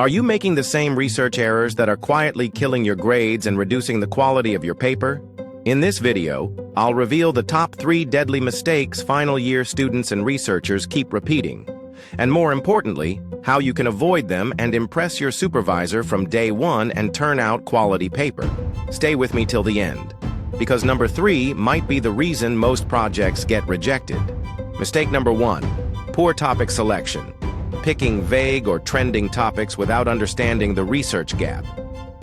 Are you making the same research errors that are quietly killing your grades and reducing the quality of your paper? In this video, I'll reveal the top 3 deadly mistakes final year students and researchers keep repeating, and more importantly, how you can avoid them and impress your supervisor from day 1 and turn out quality paper. Stay with me till the end, because number 3 might be the reason most projects get rejected. Mistake number 1, poor topic selection. Picking vague or trending topics without understanding the research gap.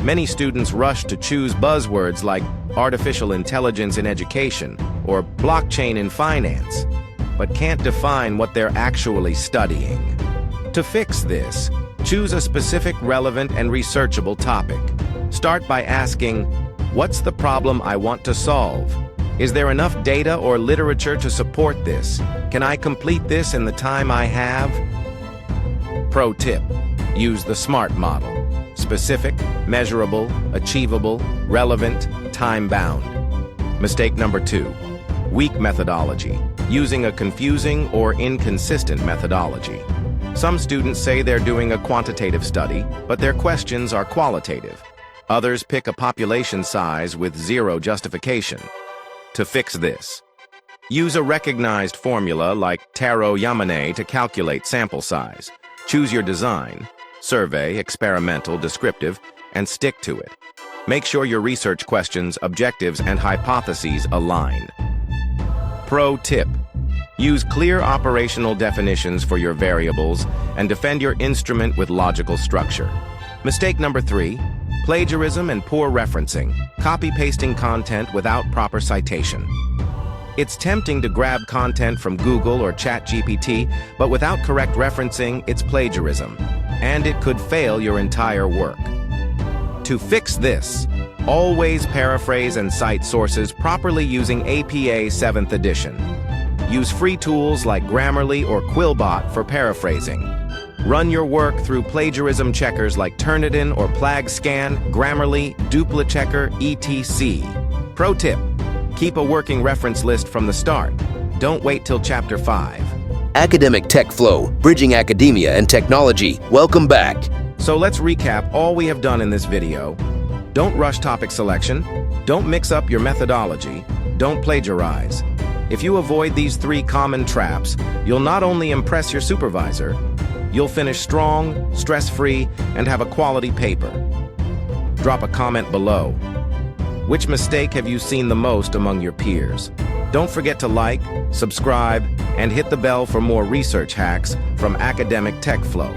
Many students rush to choose buzzwords like artificial intelligence in education or blockchain in finance, but can't define what they're actually studying. To fix this, choose a specific, relevant, and researchable topic. Start by asking, what's the problem I want to solve? Is there enough data or literature to support this? Can I complete this in the time I have? Pro tip, use the SMART model. Specific, measurable, achievable, relevant, time-bound. Mistake number 2, weak methodology, using a confusing or inconsistent methodology. Some students say they're doing a quantitative study, but their questions are qualitative. Others pick a population size with zero justification. To fix this, use a recognized formula like Taro-Yamane to calculate sample size. Choose your design, survey, experimental, descriptive, and stick to it. Make sure your research questions, objectives, and hypotheses align. Pro tip, use clear operational definitions for your variables and defend your instrument with logical structure. Mistake number 3, plagiarism and poor referencing, copy-pasting content without proper citation. It's tempting to grab content from Google or ChatGPT, but without correct referencing, it's plagiarism, and it could fail your entire work. To fix this, always paraphrase and cite sources properly using APA 7th edition. Use free tools like Grammarly or Quillbot for paraphrasing. Run your work through plagiarism checkers like Turnitin or PlagScan, Grammarly, DupliChecker, etc. Pro tip, keep a working reference list from the start. Don't wait till Chapter 5. Academic Tech Flow, bridging academia and technology. Welcome back. So let's recap all we have done in this video. Don't rush topic selection. Don't mix up your methodology. Don't plagiarize. If you avoid these 3 common traps, you'll not only impress your supervisor, you'll finish strong, stress-free, and have a quality paper. Drop a comment below. Which mistake have you seen the most among your peers? Don't forget to like, subscribe, and hit the bell for more research hacks from Academic Tech Flow.